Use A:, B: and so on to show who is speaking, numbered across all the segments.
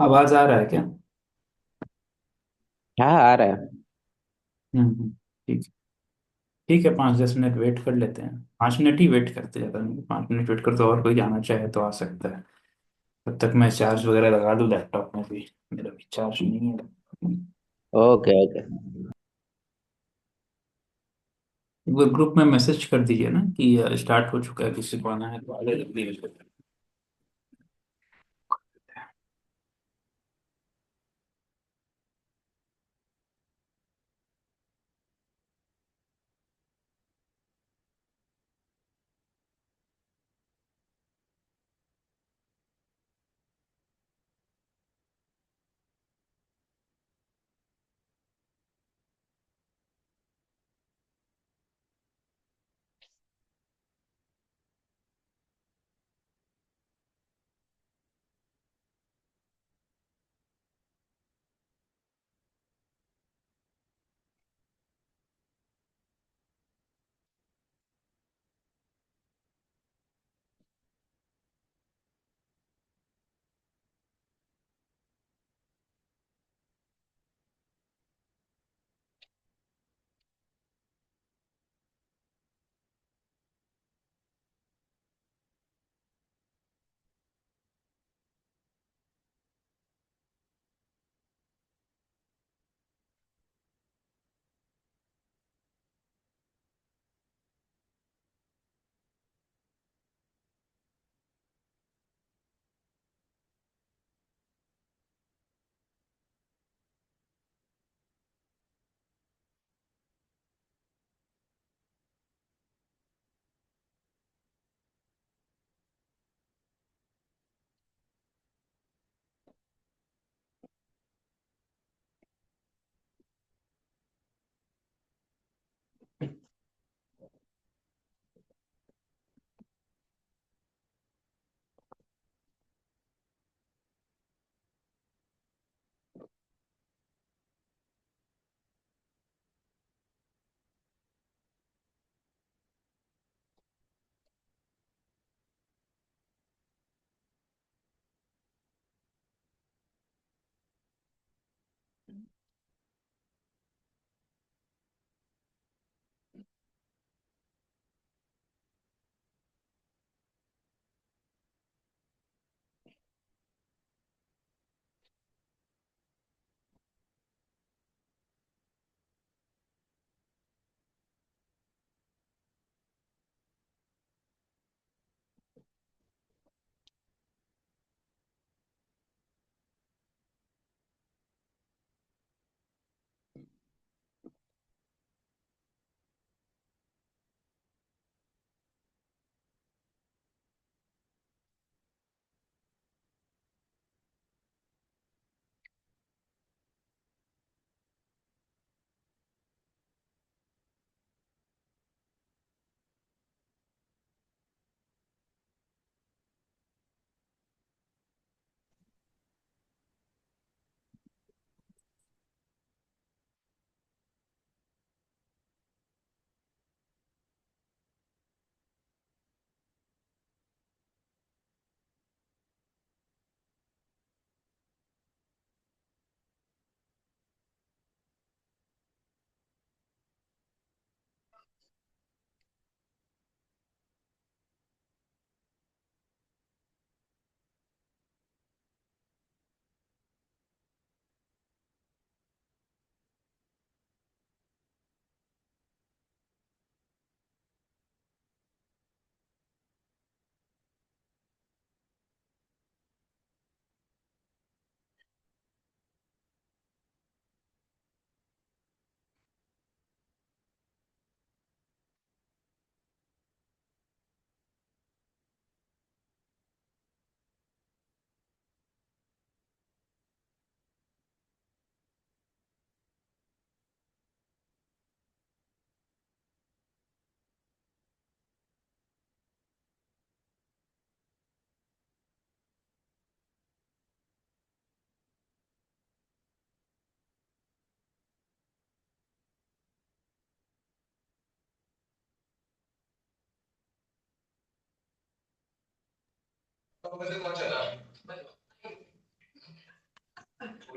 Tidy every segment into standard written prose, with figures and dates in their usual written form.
A: आवाज आ रहा है क्या?
B: हाँ आ रहा है।
A: ठीक। ठीक है, 5-10 मिनट वेट कर लेते हैं। 5 मिनट ही वेट करते हैं, ज़्यादा नहीं। 5 मिनट वेट कर, तो और कोई आना चाहे तो आ सकता है। तब तक मैं चार्ज वगैरह लगा दूँ लैपटॉप में भी। मेरा भी चार्ज नहीं है।
B: Okay okay.
A: एक बार ग्रुप में मैसेज कर दीजिए ना कि स्टार्ट हो चुका है, किसी को आना है तो आगे लग दीजिए।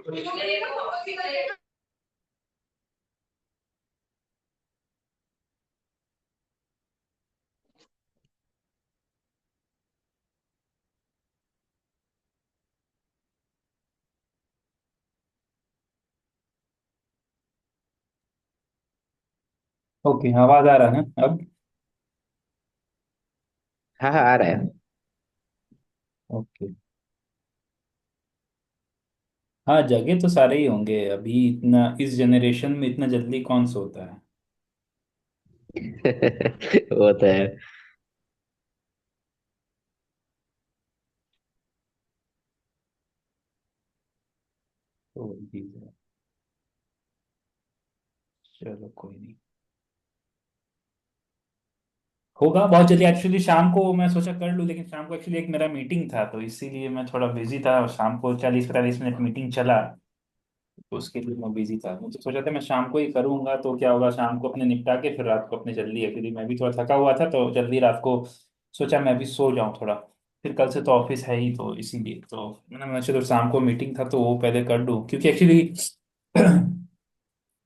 A: ओके, आवाज आ रहा है अब?
B: हाँ हाँ, आ रहा है।
A: ओके। हाँ, जगह तो सारे ही होंगे अभी, इतना इस जनरेशन में इतना जल्दी कौन सोता है।
B: वो तो है।
A: तो जी, चलो कोई नहीं, होगा बहुत जल्दी। एक्चुअली शाम को मैं सोचा कर लूँ, लेकिन शाम को एक्चुअली एक मेरा मीटिंग था, तो इसीलिए मैं थोड़ा बिजी था, और शाम को 40-45 मिनट मीटिंग चला, तो उसके लिए मैं बिजी था। मुझे सोचा था मैं शाम को ही करूंगा, तो क्या होगा, शाम को अपने निपटा के फिर रात को अपने जल्दी, एक्चुअली मैं भी थोड़ा थका हुआ था, तो जल्दी रात को सोचा मैं भी सो जाऊं थोड़ा। फिर कल से तो ऑफिस है ही, तो इसीलिए तो मैं चलो शाम को मीटिंग था तो वो पहले कर लूँ, क्योंकि एक्चुअली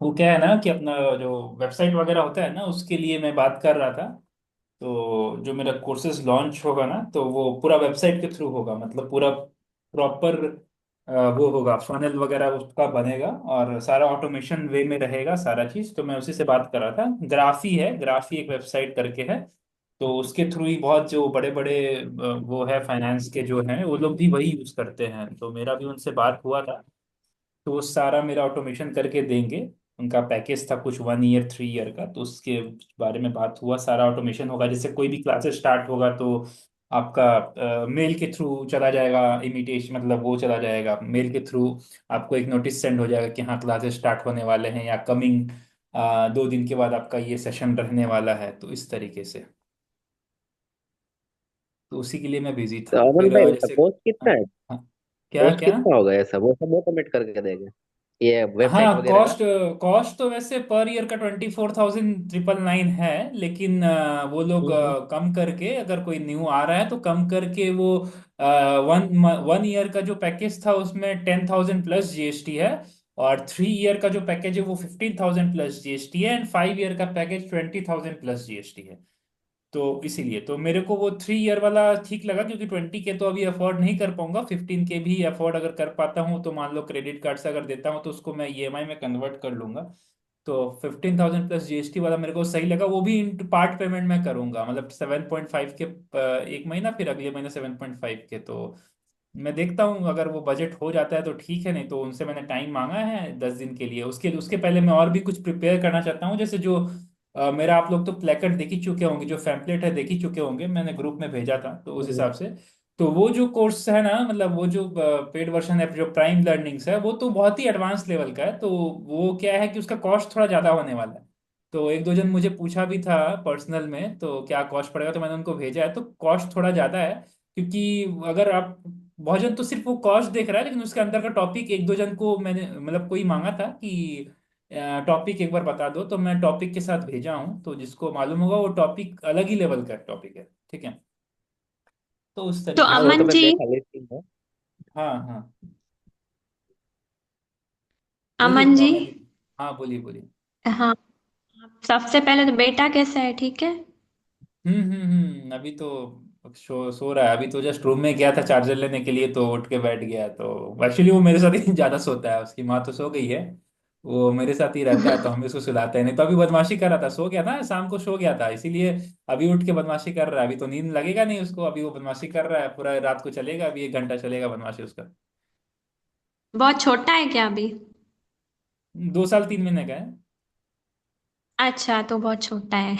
A: वो क्या है ना कि अपना जो वेबसाइट वगैरह होता है ना, उसके लिए मैं बात कर रहा था। तो जो मेरा कोर्सेज लॉन्च होगा ना, तो वो पूरा वेबसाइट के थ्रू होगा, मतलब पूरा प्रॉपर वो होगा, फनल वगैरह उसका बनेगा, और सारा ऑटोमेशन वे में रहेगा सारा चीज। तो मैं उसी से बात कर रहा था, ग्राफी है, ग्राफी एक वेबसाइट करके है, तो उसके थ्रू ही बहुत जो बड़े बड़े वो है फाइनेंस के जो हैं, वो लोग भी वही यूज करते हैं, तो मेरा भी उनसे बात हुआ था। तो वो सारा मेरा ऑटोमेशन करके देंगे। उनका पैकेज था कुछ 1 ईयर 3 ईयर का, तो उसके बारे में बात हुआ, सारा ऑटोमेशन होगा, जैसे कोई भी क्लासेस स्टार्ट होगा तो आपका मेल के थ्रू चला जाएगा, इमिटेशन मतलब वो चला जाएगा मेल के थ्रू। आपको एक नोटिस सेंड हो जाएगा कि हाँ क्लासेस स्टार्ट होने वाले हैं, या कमिंग 2 दिन के बाद आपका ये सेशन रहने वाला है, तो इस तरीके से। तो उसी के लिए मैं बिजी
B: तो
A: था
B: अमन
A: फिर
B: भाई,
A: जैसे।
B: पोस्ट कितना
A: हाँ,
B: है?
A: हाँ, क्या
B: पोस्ट
A: क्या?
B: कितना होगा ये सब? वो सब ऑटोमेट करके देगा, ये वेबसाइट
A: हाँ,
B: वगैरह का?
A: कॉस्ट कॉस्ट तो वैसे पर ईयर का 24,999 है, लेकिन वो लोग
B: हम्म।
A: कम करके, अगर कोई न्यू आ रहा है तो कम करके वो 1 ईयर का जो पैकेज था उसमें 10,000 प्लस जीएसटी है, और 3 ईयर का जो पैकेज है वो 15,000 प्लस जीएसटी है, एंड 5 ईयर का पैकेज 20,000 प्लस जीएसटी है। तो इसीलिए तो मेरे को वो 3 ईयर वाला ठीक लगा, क्योंकि 20 के तो अभी अफोर्ड नहीं कर पाऊंगा, 15 के भी अफोर्ड अगर कर पाता हूँ तो मान लो क्रेडिट कार्ड से अगर देता हूँ तो उसको मैं ईएमआई में कन्वर्ट कर लूंगा। तो 15,000 प्लस जीएसटी वाला मेरे को सही लगा, वो भी इन पार्ट पेमेंट में करूंगा, मतलब 7.5 के एक महीना, फिर अगले महीने 7.5 के। तो मैं देखता हूँ, अगर वो बजट हो जाता है तो ठीक है, नहीं तो उनसे मैंने टाइम मांगा है 10 दिन के लिए, उसके उसके पहले मैं और भी कुछ प्रिपेयर करना चाहता हूँ, जैसे जो मेरा, आप लोग तो प्लेकेट देख ही चुके होंगे, जो पैम्पलेट है देख ही चुके होंगे, मैंने ग्रुप में भेजा था, तो उस
B: हम्म।
A: हिसाब से। तो वो जो कोर्स है ना, मतलब वो जो पेड वर्जन है, जो प्राइम लर्निंग्स है, वो तो बहुत ही एडवांस लेवल का है, तो वो क्या है कि उसका कॉस्ट थोड़ा ज़्यादा होने वाला है। तो एक दो जन मुझे पूछा भी था पर्सनल में, तो क्या कॉस्ट पड़ेगा, तो मैंने उनको भेजा है, तो कॉस्ट थोड़ा ज़्यादा है, क्योंकि अगर आप, बहुत जन तो सिर्फ वो कॉस्ट देख रहा है, लेकिन उसके अंदर का टॉपिक एक दो जन को मैंने, मतलब कोई मांगा था कि टॉपिक एक बार बता दो, तो मैं टॉपिक के साथ भेजा हूँ, तो जिसको मालूम होगा वो टॉपिक अलग ही लेवल का टॉपिक है, ठीक है। तो उस
C: तो
A: तरीके
B: हाँ,
A: से।
B: वो तो
C: अमन
B: मैं
C: जी,
B: देखा लिस्टिंग में।
A: हाँ हाँ, बोलिए
C: अमन जी।
A: मेरी। हाँ, बोलिए बोलिए।
C: हाँ, सबसे पहले तो बेटा कैसा है? ठीक है।
A: अभी तो सो रहा है, अभी तो जस्ट रूम में गया था चार्जर लेने के लिए, तो उठ के बैठ गया, तो एक्चुअली वो मेरे साथ ही ज्यादा सोता है, उसकी माँ तो सो गई है, वो मेरे साथ ही रहता है, तो हम इसको सुलाते हैं, नहीं तो अभी बदमाशी कर रहा था, सो गया था शाम को, सो गया था, इसीलिए अभी उठ के बदमाशी कर रहा है, अभी तो नींद लगेगा नहीं उसको, अभी वो बदमाशी कर रहा है, पूरा रात को चलेगा, अभी 1 घंटा चलेगा बदमाशी उसका।
C: बहुत छोटा है क्या अभी?
A: 2 साल 3 महीने का है।
C: अच्छा, तो बहुत छोटा है।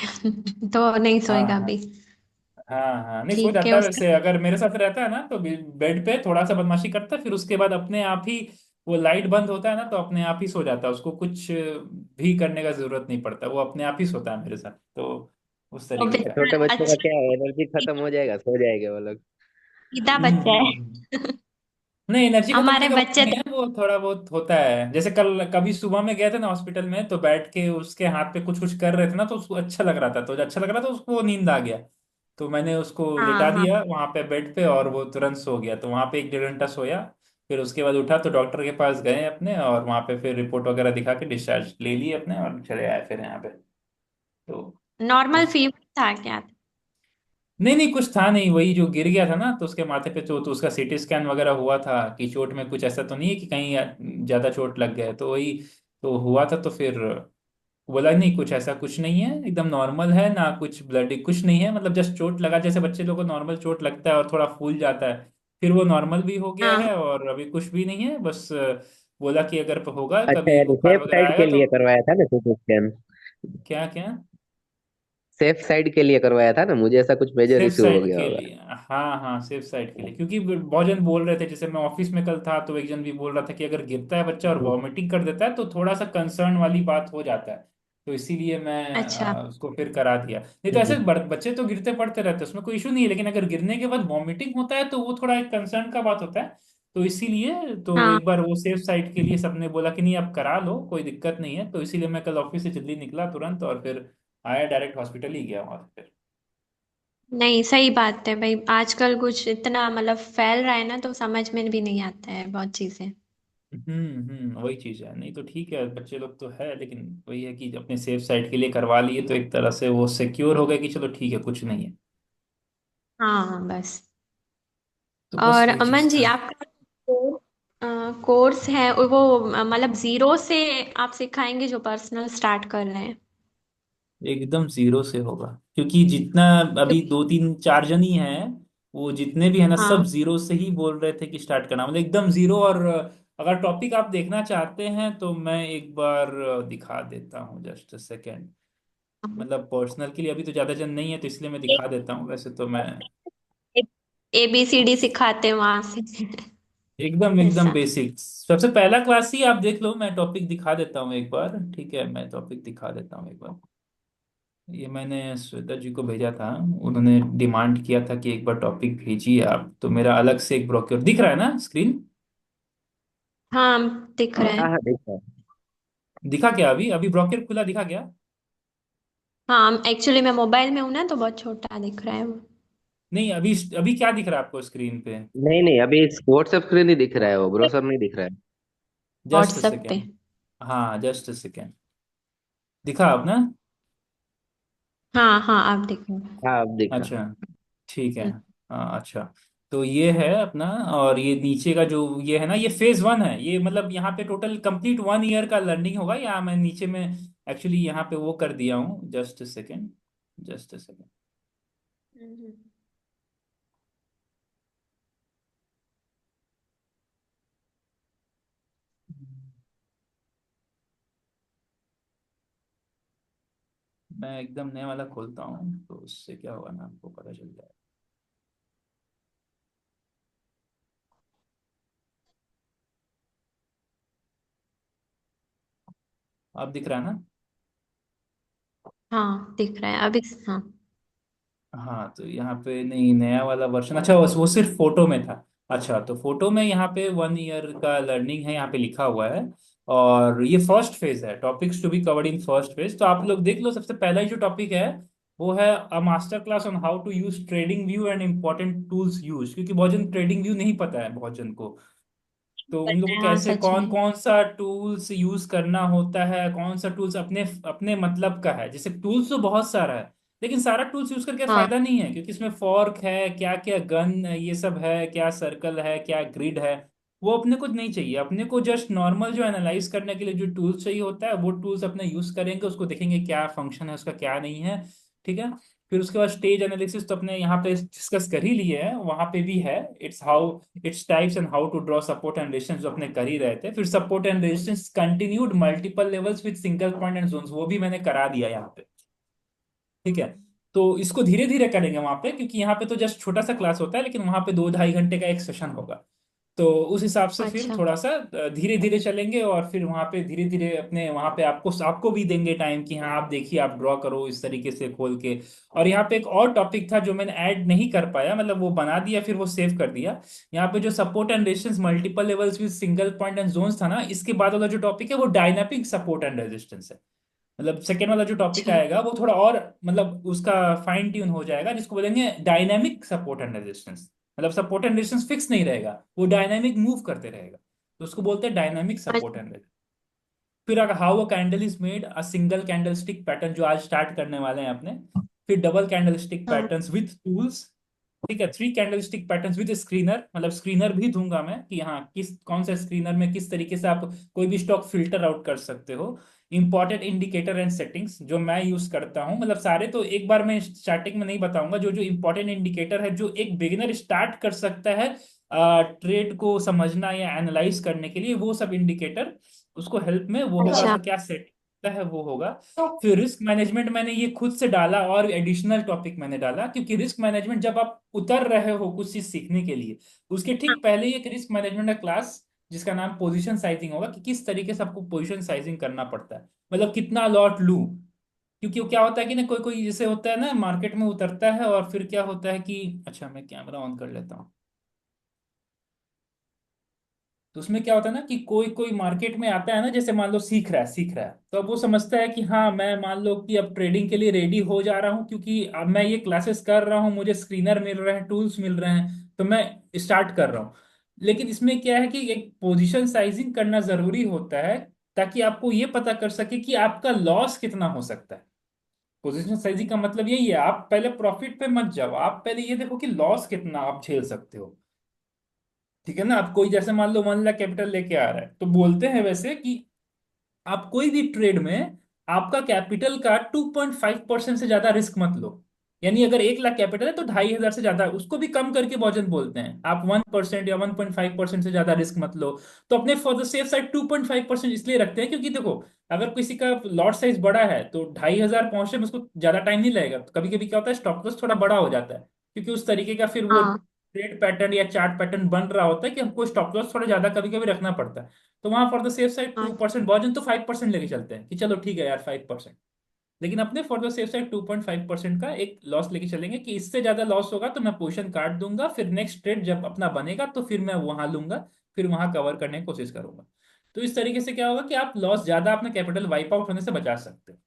C: तो नहीं
A: हाँ
C: सोएगा
A: हाँ,
C: अभी।
A: हाँ हाँ, नहीं सो
C: ठीक है
A: जाता है
C: उसका।
A: वैसे, अगर मेरे साथ रहता है ना तो बेड पे थोड़ा सा बदमाशी करता है, फिर उसके बाद अपने आप ही वो लाइट बंद होता है ना, तो अपने आप ही सो जाता है, उसको कुछ भी करने का जरूरत नहीं पड़ता, वो अपने आप ही सोता है मेरे साथ, तो उस
C: तो
A: तरीके का है।
C: बेटा
B: छोटे बच्चों का
C: अच्छा,
B: क्या है, एनर्जी खत्म हो जाएगा, सो जाएंगे वो लोग।
C: सीधा
A: हम्म
C: बच्चा
A: हम्म,
C: है।
A: हम्म। नहीं, एनर्जी खत्म होने
C: हमारे
A: का बात
C: बच्चे
A: नहीं
C: तो
A: है, वो थोड़ा बहुत होता है, जैसे कल कभी सुबह में गए थे ना हॉस्पिटल में, तो बैठ के उसके हाथ पे कुछ कुछ कर रहे थे ना, तो उसको अच्छा लग रहा था, तो अच्छा लग रहा था उसको, नींद आ गया, तो मैंने उसको
C: हाँ
A: लिटा
C: हाँ।
A: दिया वहां पे बेड पे, और वो तुरंत सो गया, तो वहां पे 1-1.5 घंटा सोया। फिर उसके बाद उठा तो डॉक्टर के पास गए अपने, और वहां पे फिर रिपोर्ट वगैरह दिखा के डिस्चार्ज ले लिए अपने, और चले आए फिर यहाँ पे। तो
C: नॉर्मल
A: उस
C: फीवर था क्या?
A: नहीं नहीं, कुछ था नहीं, वही जो गिर गया था ना तो उसके माथे पे चोट, तो उसका सीटी स्कैन वगैरह हुआ था कि चोट में कुछ ऐसा तो नहीं है कि कहीं ज्यादा चोट लग गया है, तो वही तो हुआ था। तो फिर बोला नहीं कुछ ऐसा कुछ नहीं है, एकदम नॉर्मल है ना, कुछ ब्लड कुछ नहीं है, मतलब जस्ट चोट लगा जैसे बच्चे लोगों को नॉर्मल चोट लगता है और थोड़ा फूल जाता है, फिर वो नॉर्मल भी हो गया
C: हाँ
A: है और अभी कुछ भी नहीं है, बस बोला कि अगर होगा
B: अच्छा
A: कभी
B: यार,
A: बुखार
B: सेफ
A: वगैरह
B: साइड
A: आएगा
B: के
A: तो।
B: लिए करवाया था ना सीटी स्कैन?
A: क्या क्या?
B: सेफ साइड के लिए करवाया था ना, मुझे ऐसा कुछ मेजर
A: सेफ
B: इशू हो
A: साइड
B: गया
A: के
B: होगा।
A: लिए, हाँ हाँ, सेफ साइड के लिए, क्योंकि बहुत जन बोल रहे थे, जैसे मैं ऑफिस में कल था तो एक जन भी बोल रहा था कि अगर गिरता है बच्चा और
B: हम्म।
A: वॉमिटिंग कर देता है तो थोड़ा सा कंसर्न वाली बात हो जाता है। तो इसीलिए मैं
C: अच्छा।
A: उसको फिर करा दिया, नहीं तो ऐसे
B: हम्म।
A: बच्चे तो गिरते पड़ते रहते हैं, उसमें कोई इशू नहीं है, लेकिन अगर गिरने के बाद वॉमिटिंग होता है तो वो थोड़ा एक कंसर्न का बात होता है। तो इसीलिए तो
C: हाँ
A: एक बार वो सेफ साइड के लिए सबने बोला कि नहीं आप करा लो, कोई दिक्कत नहीं है, तो इसीलिए मैं कल ऑफिस से जल्दी निकला तुरंत, और फिर आया डायरेक्ट हॉस्पिटल ही गया वहां फिर।
C: नहीं, सही बात है भाई, आजकल कुछ इतना मतलब फैल रहा है ना, तो समझ में भी नहीं आता है बहुत चीजें।
A: वही चीज है, नहीं तो ठीक है, बच्चे लोग तो है, लेकिन वही है कि अपने सेफ साइड के लिए करवा लिए तो एक तरह से वो सिक्योर हो गए कि चलो ठीक है कुछ नहीं है।
C: हाँ बस।
A: तो बस
C: और
A: वही
C: अमन
A: चीज
C: जी,
A: था।
C: आपका कोर्स है और वो मतलब जीरो से आप सिखाएंगे जो पर्सनल स्टार्ट कर रहे हैं?
A: एकदम जीरो से होगा, क्योंकि जितना अभी
C: क्योंकि
A: दो तीन चार जन ही हैं, वो जितने भी है ना सब
C: हाँ।
A: जीरो से ही बोल रहे थे कि स्टार्ट करना, मतलब एकदम जीरो। और अगर टॉपिक आप देखना चाहते हैं तो मैं एक बार दिखा देता हूँ, जस्ट सेकेंड। मतलब पर्सनल के लिए अभी तो ज्यादा जन नहीं है तो इसलिए मैं दिखा देता हूँ, वैसे तो मैं
C: ABCD सिखाते हैं वहां से।
A: एकदम एकदम
C: ऐसा।
A: बेसिक सबसे पहला क्लास ही आप देख लो, मैं टॉपिक दिखा देता हूँ एक बार, ठीक है, मैं टॉपिक दिखा देता हूँ एक बार। ये मैंने श्वेता जी को भेजा था, उन्होंने डिमांड किया था कि एक बार टॉपिक भेजिए आप, तो मेरा अलग से एक ब्रोक्योर दिख रहा है ना स्क्रीन?
C: हाँ, दिख रहे
B: हाँ
C: हैं।
B: हाँ, देखा।
A: दिखा क्या? अभी अभी ब्रोक्योर खुला दिखा क्या?
C: हाँ, एक्चुअली मैं मोबाइल में हूं ना, तो बहुत छोटा दिख रहा है वो।
A: नहीं, अभी अभी क्या दिख रहा है आपको स्क्रीन पे?
B: नहीं नहीं, अभी व्हाट्सएप स्क्रीन ही दिख रहा है, वो ब्रोसर नहीं दिख रहा है।
A: जस्ट
C: व्हाट्सएप पे।
A: सेकेंड। हाँ जस्ट सेकेंड, दिखा आप ना?
C: हाँ हाँ, आप दिख रहे हैं।
B: हाँ, अब दिखा।
A: अच्छा, ठीक है।
C: हम्म।
A: हाँ अच्छा, तो ये है अपना, और ये नीचे का जो ये है ना, ये फेज 1 है, ये मतलब यहाँ पे टोटल कंप्लीट 1 ईयर का लर्निंग होगा, या मैं नीचे में एक्चुअली यहाँ पे वो कर दिया हूँ, जस्ट सेकेंड, जस्ट सेकेंड।
C: हम्म।
A: मैं एकदम नया वाला खोलता हूँ तो उससे क्या होगा ना, आपको पता चल जाएगा। आप दिख रहा है ना?
C: हाँ, दिख रहा है अभी। हाँ।
A: हाँ तो यहाँ पे नहीं, नया वाला वर्जन, अच्छा वो सिर्फ फोटो में था। अच्छा, तो फोटो में यहाँ पे 1 ईयर का लर्निंग है, यहाँ पे लिखा हुआ है, और ये फर्स्ट फेज है, topics to be covered in first phase, तो आप लोग देख लो, सबसे पहला ही जो टॉपिक है वो है a master class on how to use trading view and important tools use, क्योंकि बहुत जन ट्रेडिंग व्यू नहीं पता है बहुत जन को, तो उन लोगों को
C: हाँ,
A: कैसे
C: सच
A: कौन
C: में।
A: कौन सा टूल्स यूज करना होता है, कौन सा टूल्स अपने अपने मतलब का है, जैसे टूल्स तो बहुत सारा है, लेकिन सारा टूल्स यूज करके
C: हाँ।
A: फायदा नहीं है, क्योंकि इसमें फॉर्क है, क्या क्या गन ये सब है, क्या सर्कल है, क्या ग्रिड है, वो अपने को नहीं चाहिए, अपने को जस्ट नॉर्मल जो एनालाइज करने के लिए जो टूल्स चाहिए होता है वो टूल्स अपने यूज करेंगे, उसको देखेंगे क्या फंक्शन है उसका क्या नहीं है, ठीक है। फिर उसके बाद स्टेज एनालिसिस तो अपने यहाँ पे डिस्कस कर ही लिए हैं, वहां पे भी है, it's how it's types and how to draw support and resistance जो अपने कर ही रहे थे, फिर support and resistance continued multiple levels with single point and zones, वो भी मैंने करा दिया यहाँ पे, ठीक है। तो इसको धीरे धीरे करेंगे वहां पे, क्योंकि यहाँ पे तो जस्ट छोटा सा क्लास होता है, लेकिन वहां पे 2 ढाई घंटे का एक सेशन होगा, तो उस हिसाब से फिर
C: अच्छा।
A: थोड़ा सा धीरे धीरे चलेंगे, और फिर वहां पे धीरे धीरे अपने वहां पे आपको आपको भी देंगे टाइम कि हाँ आप देखिए, आप ड्रॉ करो इस तरीके से खोल के। और यहाँ पे एक और टॉपिक था जो मैंने ऐड नहीं कर पाया, मतलब वो बना दिया फिर वो सेव कर दिया, यहाँ पे जो support and resistance multiple levels with single point and zones था ना, इसके बाद वाला जो टॉपिक है वो डायनामिक सपोर्ट एंड रेजिस्टेंस है, मतलब सेकेंड वाला जो टॉपिक
C: अच्छा।
A: आएगा वो थोड़ा और मतलब उसका फाइन ट्यून हो जाएगा, जिसको बोलेंगे डायनेमिक सपोर्ट एंड रेजिस्टेंस, मतलब सपोर्ट एंड रेजिस्टेंस फिक्स नहीं रहेगा, वो डायनामिक मूव करते रहेगा, तो उसको बोलते हैं डायनामिक सपोर्ट एंड रेजिस्टेंस। फिर अगर how a candle is made, a single candle stick pattern जो आज स्टार्ट करने वाले हैं अपने। फिर डबल कैंडल स्टिक
C: हाँ
A: पैटर्न्स विथ टूल्स। ठीक है, three candle stick patterns with screener, मतलब स्क्रीनर भी दूंगा मैं कि हाँ किस कौन सा स्क्रीनर में किस तरीके से आप कोई भी स्टॉक फिल्टर आउट कर सकते हो। इंपॉर्टेंट इंडिकेटर एंड सेटिंग्स जो मैं यूज करता हूँ, मतलब सारे तो एक बार मैं स्टार्टिंग में नहीं बताऊंगा, जो जो इंपॉर्टेंट इंडिकेटर है जो एक बिगिनर स्टार्ट कर सकता है ट्रेड को समझना या एनालाइज करने के लिए, वो सब इंडिकेटर उसको हेल्प में वो होगा,
C: अच्छा।
A: उसका क्या सेट है वो होगा। फिर रिस्क मैनेजमेंट मैंने ये खुद से डाला और एडिशनल टॉपिक मैंने डाला, क्योंकि रिस्क मैनेजमेंट जब आप उतर रहे हो कुछ चीज सीखने के लिए, उसके ठीक पहले ही एक रिस्क मैनेजमेंट का क्लास जिसका नाम पोजीशन साइजिंग होगा, कि किस तरीके से आपको पोजीशन साइजिंग करना पड़ता है, मतलब कितना लॉट लूं। क्योंकि वो क्या होता है कि ना कोई कोई जैसे होता है ना मार्केट में उतरता है और फिर क्या होता है कि, अच्छा मैं कैमरा ऑन कर लेता हूँ। तो उसमें क्या होता है ना कि कोई कोई मार्केट में आता है ना, जैसे मान लो सीख रहा है तो अब वो समझता है कि हाँ मैं मान लो कि अब ट्रेडिंग के लिए रेडी हो जा रहा हूँ, क्योंकि अब मैं ये क्लासेस कर रहा हूँ, मुझे स्क्रीनर मिल रहे हैं, टूल्स मिल रहे हैं, तो मैं स्टार्ट कर रहा हूँ। लेकिन इसमें क्या है कि एक पोजीशन साइजिंग करना जरूरी होता है, ताकि आपको ये पता कर सके कि आपका लॉस कितना हो सकता है। पोजीशन साइजिंग का मतलब यही है, आप पहले प्रॉफिट पे मत जाओ, आप पहले ये देखो कि लॉस कितना आप झेल सकते हो। ठीक है ना, आप कोई जैसे मान लो 1 लाख कैपिटल लेके आ रहा है, तो बोलते हैं वैसे कि आप कोई भी ट्रेड में आपका कैपिटल का 2.5% से ज्यादा रिस्क मत लो। यानी अगर 1 लाख कैपिटल है तो 2,500 से ज्यादा, उसको भी कम करके वजन बोलते हैं, आप 1% या 1.5% से ज्यादा रिस्क मत लो। तो अपने फॉर द सेफ साइड 2.5% इसलिए रखते हैं, क्योंकि देखो अगर किसी का लॉट साइज बड़ा है तो 2,500 पहुंचने में उसको ज्यादा टाइम नहीं लगेगा, तो कभी कभी क्या होता है स्टॉप लॉस थोड़ा बड़ा हो जाता है, क्योंकि उस तरीके का फिर वो
C: हाँ
A: ट्रेड पैटर्न या चार्ट पैटर्न बन रहा होता है कि हमको स्टॉप लॉस थोड़ा ज्यादा कभी कभी रखना पड़ता है। तो वहां फॉर द सेफ साइड
C: हाँ।
A: 2%, बहुत तो 5% लेके चलते हैं कि चलो ठीक है यार 5%। लेकिन अपने फॉर द सेफ साइड 2.5% का एक लॉस लेके चलेंगे, कि इससे ज्यादा लॉस होगा तो मैं पोजीशन काट दूंगा, फिर नेक्स्ट ट्रेड जब अपना बनेगा तो फिर मैं वहां लूंगा, फिर वहां कवर करने की कोशिश करूंगा। तो इस तरीके से क्या होगा कि आप लॉस ज्यादा अपने कैपिटल वाइप आउट होने से बचा सकते हो।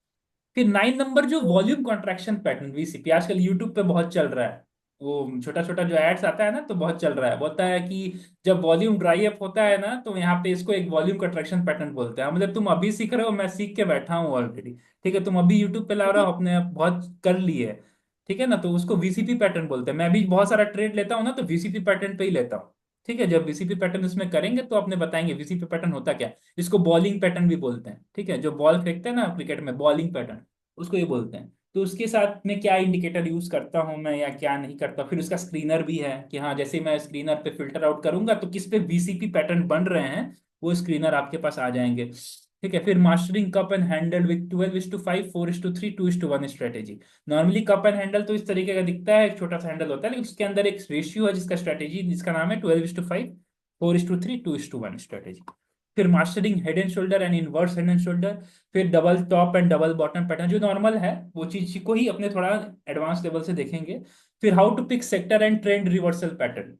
A: फिर 9 नंबर जो वॉल्यूम कॉन्ट्रैक्शन पैटर्न वीसीपी आजकल यूट्यूब पे बहुत चल रहा है, वो छोटा छोटा जो एड्स आता है ना तो बहुत चल रहा है, बोलता है कि जब वॉल्यूम ड्राई अप होता है ना तो यहाँ पे इसको एक वॉल्यूम कॉन्ट्रैक्शन पैटर्न बोलते हैं, मतलब तुम अभी सीख रहे हो, मैं सीख के बैठा हूँ ऑलरेडी। ठीक है, तुम अभी यूट्यूब पे ला रहे हो, अपने बहुत कर लिए है। ठीक है ना, तो उसको वीसीपी पैटर्न बोलते हैं। मैं भी बहुत सारा ट्रेड लेता हूँ ना तो वीसीपी पैटर्न पे ही लेता हूँ। ठीक है, जब वीसीपी पैटर्न उसमें करेंगे तो अपने बताएंगे वीसीपी पैटर्न होता क्या है। इसको बॉलिंग पैटर्न भी बोलते हैं, ठीक है, जो बॉल फेंकते हैं ना क्रिकेट में बॉलिंग पैटर्न, उसको ये बोलते हैं। तो उसके साथ में क्या इंडिकेटर यूज करता हूँ मैं या क्या नहीं करता, फिर उसका स्क्रीनर भी है कि हाँ जैसे ही मैं स्क्रीनर पे फिल्टर आउट करूंगा तो किस पे वीसीपी पैटर्न बन रहे हैं, वो स्क्रीनर आपके पास आ जाएंगे। ठीक है, फिर mastering cup and handle with 12:5, 4:3, 2:1 strategy. Normally cup and handle तो इस तरीके का दिखता है, एक छोटा सा हैंडल होता है, लेकिन उसके अंदर एक रेशियो है जिसका स्ट्रेटेजी जिसका नाम है 12:5, 4:3, 2:1 स्ट्रेटेजी। फिर mastering head and shoulder and inverse head and shoulder. फिर double top and double bottom pattern जो नॉर्मल है वो चीज को ही अपने थोड़ा एडवांस लेवल से देखेंगे। फिर how to pick sector and trend reversal pattern.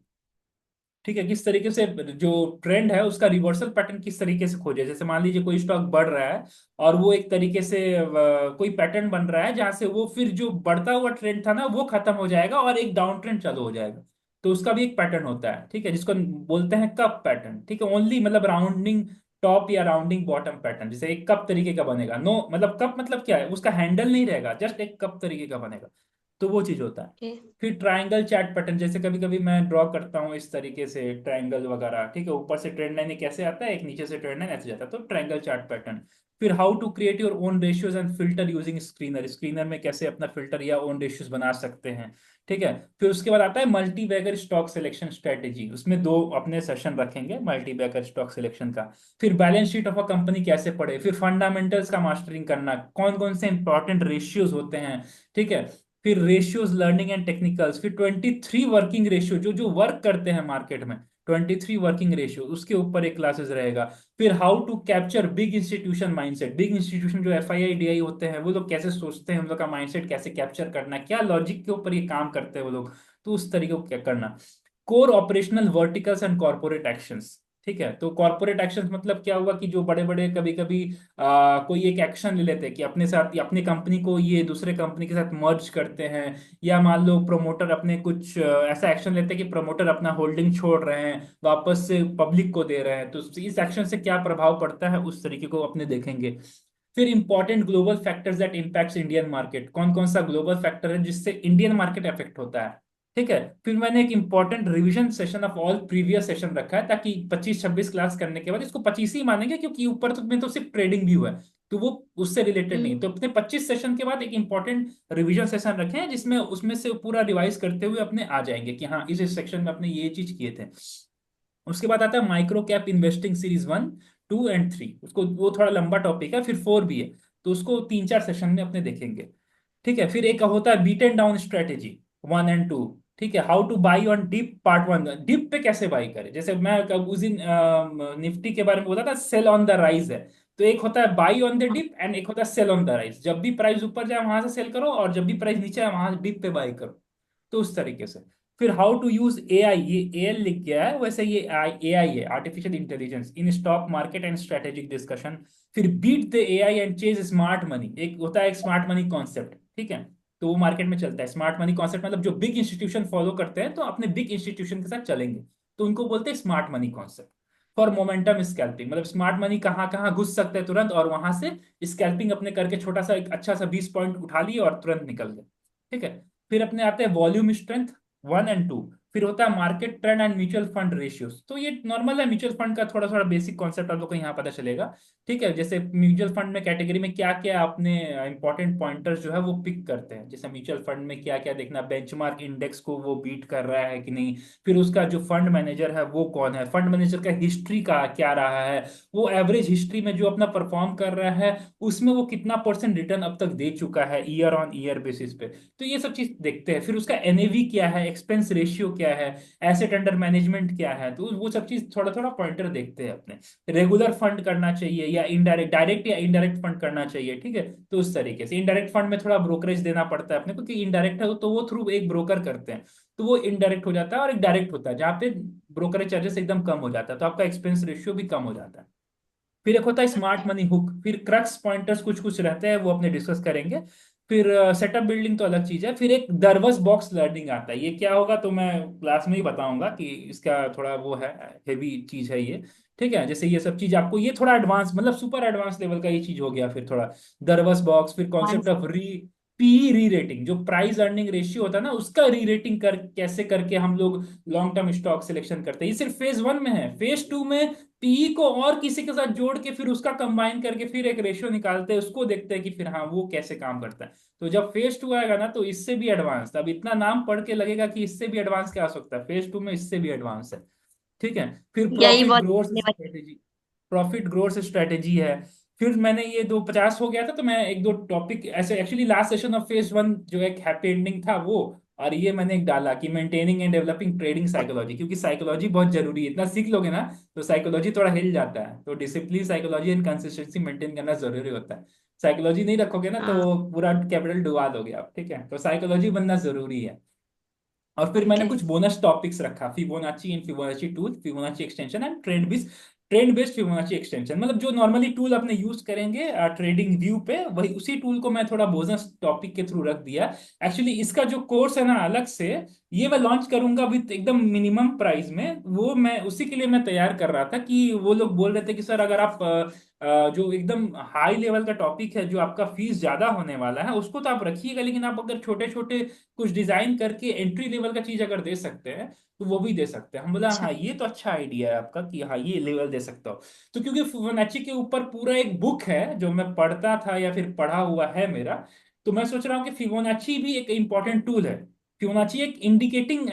A: ठीक है, किस तरीके से जो ट्रेंड है उसका रिवर्सल पैटर्न किस तरीके से खोजे, जैसे मान लीजिए कोई स्टॉक बढ़ रहा है और वो एक तरीके से कोई पैटर्न बन रहा है जहां से वो फिर जो बढ़ता हुआ ट्रेंड था ना वो खत्म हो जाएगा और एक डाउन ट्रेंड चालू हो जाएगा। तो उसका भी एक पैटर्न होता है, ठीक है, जिसको बोलते हैं कप पैटर्न। ठीक है, ओनली मतलब राउंडिंग टॉप या राउंडिंग बॉटम पैटर्न, जैसे एक कप तरीके का बनेगा, नो मतलब कप मतलब क्या है, उसका हैंडल नहीं रहेगा, जस्ट एक कप तरीके का बनेगा। तो वो चीज होता है।
C: ओके।
A: फिर ट्रायंगल चैट पैटर्न, जैसे कभी कभी मैं ड्रॉ करता हूँ इस तरीके से ट्रायंगल वगैरह, ठीक है, ऊपर से ट्रेंड लाइन कैसे आता है, एक नीचे से ट्रेंड लाइन ऐसे जाता है, तो ट्रायंगल चार्ट पैटर्न। फिर how to create your own ratios and filter using screener, screener में कैसे अपना फिल्टर या ओन रेशियोज बना सकते हैं। ठीक है, फिर उसके बाद आता है multi bagger stock selection strategy, उसमें दो अपने सेशन रखेंगे मल्टी बैगर स्टॉक सिलेक्शन का। फिर balance sheet of a company कैसे पढ़े, फिर फंडामेंटल्स का मास्टरिंग करना, कौन कौन से इंपॉर्टेंट रेशियोज होते हैं। ठीक है, फिर रेशियोज लर्निंग एंड टेक्निकल्स, फिर 23 वर्किंग रेशियो जो जो वर्क करते हैं मार्केट में, 23 वर्किंग रेशियो उसके ऊपर एक क्लासेस रहेगा। फिर how to capture big institution mindset, big institution जो एफआईआई डीआई होते हैं वो लोग कैसे सोचते हैं, उन लोग का माइंडसेट कैसे कैप्चर करना, क्या लॉजिक के ऊपर ये काम करते हैं वो लोग, तो उस तरीके को क्या करना। Core operational verticals and corporate actions, ठीक है, तो कॉर्पोरेट एक्शन मतलब क्या हुआ कि जो बड़े बड़े कभी कभी कोई एक एक्शन ले लेते हैं कि अपने साथ या अपनी कंपनी को ये दूसरे कंपनी के साथ मर्ज करते हैं, या मान लो प्रोमोटर अपने कुछ ऐसा एक्शन लेते हैं कि प्रोमोटर अपना होल्डिंग छोड़ रहे हैं, वापस से पब्लिक को दे रहे हैं, तो इस एक्शन से क्या प्रभाव पड़ता है उस तरीके को अपने देखेंगे। फिर important global factors that impacts Indian market, कौन कौन सा ग्लोबल फैक्टर है जिससे इंडियन मार्केट अफेक्ट होता है। ठीक है, फिर मैंने एक important revision session of all previous session रखा है, ताकि 25-26 क्लास करने के बाद इसको 25 ही मानेंगे, क्योंकि ऊपर तक में तो सिर्फ ट्रेडिंग व्यू है, तो वो उससे रिलेटेड नहीं है।
C: हम्म।
A: तो अपने 25 सेशन के बाद एक इंपॉर्टेंट रिवीजन सेशन रखे हैं, जिसमें उसमें से पूरा रिवाइज करते हुए अपने आ जाएंगे कि हाँ इस सेक्शन में अपने ये चीज किए थे। उसके बाद आता है micro cap investing series 1, 2 and 3, उसको वो थोड़ा लंबा टॉपिक है, फिर 4 भी है, तो उसको 3-4 सेशन में अपने देखेंगे। ठीक है, फिर एक होता है beat and down strategy 1 and 2। ठीक है, how to buy on dip part 1, dip पे कैसे बाई करें, जैसे मैं उस दिन निफ्टी के बारे में बोला था, सेल ऑन द राइज है। तो एक होता है buy on the dip and एक होता है सेल ऑन द राइज, जब भी प्राइस ऊपर जाए वहां से सेल करो, और जब भी प्राइस नीचे आए वहां डिप पे बाई करो, तो उस तरीके से। फिर हाउ टू यूज एआई, ये एएल लिख गया है, वैसे ये एआई है, artificial intelligence, in stock market and strategic discussion. फिर beat the AI and chase smart money, एक होता है एक स्मार्ट मनी कॉन्सेप्ट। ठीक है, तो वो मार्केट में चलता है स्मार्ट मनी कॉन्सेप्ट, मतलब जो बिग इंस्टीट्यूशन फॉलो करते हैं तो अपने बिग इंस्टीट्यूशन के साथ चलेंगे, तो उनको बोलते हैं smart money concept. For momentum scalping, मतलब स्मार्ट मनी कहाँ कहाँ घुस सकते हैं तुरंत, और वहां से स्कैल्पिंग अपने करके छोटा सा एक अच्छा सा 20 पॉइंट उठा लिए और तुरंत निकल गए। ठीक है, फिर अपने आते हैं वॉल्यूम स्ट्रेंथ 1 एंड 2। फिर होता है market trend and mutual fund ratios, तो ये नॉर्मल है, म्यूचुअल फंड का थोड़ा थोड़ा बेसिक कॉन्सेप्ट आप लोग को यहाँ पता चलेगा। ठीक है, जैसे म्यूचुअल फंड में कैटेगरी में क्या क्या अपने इंपॉर्टेंट पॉइंटर्स जो है वो पिक करते हैं, जैसे म्यूचुअल फंड में क्या क्या देखना, बेंचमार्क इंडेक्स को वो बीट कर रहा है कि नहीं, फिर उसका जो फंड मैनेजर है वो कौन है, फंड मैनेजर का हिस्ट्री का क्या रहा है, वो एवरेज हिस्ट्री में जो अपना परफॉर्म कर रहा है उसमें वो कितना परसेंट रिटर्न अब तक दे चुका है ईयर ऑन ईयर बेसिस पे, तो ये सब चीज देखते हैं। फिर उसका एनएवी क्या है, एक्सपेंस रेशियो क्या है, एसेट अंडर मैनेजमेंट क्या है, तो वो सब चीज थोड़ा थोड़ा पॉइंटर देखते हैं अपने। रेगुलर फंड करना चाहिए या इनडायरेक्ट, डायरेक्ट या इनडायरेक्ट फंड करना चाहिए। ठीक है, तो उस तरीके से इनडायरेक्ट फंड में थोड़ा ब्रोकरेज देना पड़ता है अपने को, कि इनडायरेक्ट है तो वो थ्रू एक ब्रोकर करते हैं, तो वो इनडायरेक्ट हो जाता है, और एक डायरेक्ट होता है जहाँ पे ब्रोकरेज चार्जेस एकदम कम हो जाता है, तो आपका एक्सपेंस रेशियो भी कम हो जाता है। फिर एक होता है स्मार्ट मनी हुक, फिर क्रक्स पॉइंटर्स कुछ कुछ रहते हैं वो अपने डिस्कस करेंगे। फिर सेटअप बिल्डिंग तो अलग चीज है। फिर एक दरवस बॉक्स लर्निंग आता है, ये क्या होगा तो मैं क्लास में ही बताऊंगा कि इसका थोड़ा वो है, हेवी चीज है ये। ठीक है, जैसे ये सब चीज आपको, ये थोड़ा एडवांस मतलब सुपर एडवांस लेवल का ये चीज हो गया। फिर थोड़ा दरवस बॉक्स, फिर कॉन्सेप्ट ऑफ पी री रेटिंग, जो प्राइस अर्निंग रेशियो होता है ना उसका री रेटिंग कर कैसे करके हम लोग लॉन्ग टर्म स्टॉक सिलेक्शन करते हैं। ये सिर्फ फेज 1 में है, फेज 2 में पीई को और किसी के साथ जोड़ के फिर उसका कंबाइन करके फिर एक रेशियो निकालते हैं, उसको देखते हैं कि फिर हाँ वो कैसे काम करता है। तो जब फेज 2 आएगा ना तो इससे भी एडवांस, अब इतना नाम पढ़ के लगेगा कि इससे भी एडवांस क्या हो सकता है, फेज 2 में इससे भी एडवांस है। ठीक है, फिर
C: यही
A: प्रॉफिट
C: बहुत
A: ग्रोथ
C: जानने वाली।
A: स्ट्रेटेजी, प्रॉफिट ग्रोथ स्ट्रेटेजी है। फिर मैंने ये दो 50 हो गया था तो मैं एक दो टॉपिक ऐसे, actually last session of phase 1 जो एक हैप्पी एंडिंग था वो, और ये मैंने एक डाला कि maintaining and developing trading psychology, क्योंकि साइकोलॉजी बहुत जरूरी है, इतना सीख लोगे ना तो साइकोलॉजी थोड़ा हिल जाता है, तो discipline psychology and consistency maintain करना जरूरी होता है। साइकोलॉजी नहीं रखोगे ना तो
C: हाँ।
A: पूरा कैपिटल डुबा दोगे आप। ठीक है, तो साइकोलॉजी बनना जरूरी है। और फिर मैंने
C: ओके।
A: कुछ बोनस टॉपिक्स रखा, Fibonacci in Fibonacci tool, Fibonacci extension and trend based Fibonacci extension, मतलब जो नॉर्मली टूल अपने यूज करेंगे ट्रेडिंग व्यू पे, वही उसी टूल को मैं थोड़ा बोनस टॉपिक के थ्रू रख दिया। एक्चुअली इसका जो कोर्स है ना अलग से, ये मैं लॉन्च करूंगा विद एकदम मिनिमम प्राइस में, वो मैं उसी के लिए मैं तैयार कर रहा था कि वो लोग बोल रहे थे कि सर अगर आप जो एकदम हाई लेवल का टॉपिक है जो आपका फीस ज्यादा होने वाला है उसको तो आप रखिएगा, लेकिन आप अगर छोटे छोटे कुछ डिजाइन करके एंट्री लेवल का चीज अगर दे सकते हैं तो वो भी दे सकते हैं। हम बोला
C: अच्छा।
A: हाँ ये तो अच्छा आइडिया है आपका कि हाँ ये लेवल दे सकता हो। तो क्योंकि फिबोनाची के ऊपर पूरा एक बुक है जो मैं पढ़ता था या फिर पढ़ा हुआ है मेरा, तो मैं सोच रहा हूँ कि फिबोनाची भी एक इंपॉर्टेंट टूल है। फिबोनाची एक इंडिकेटिंग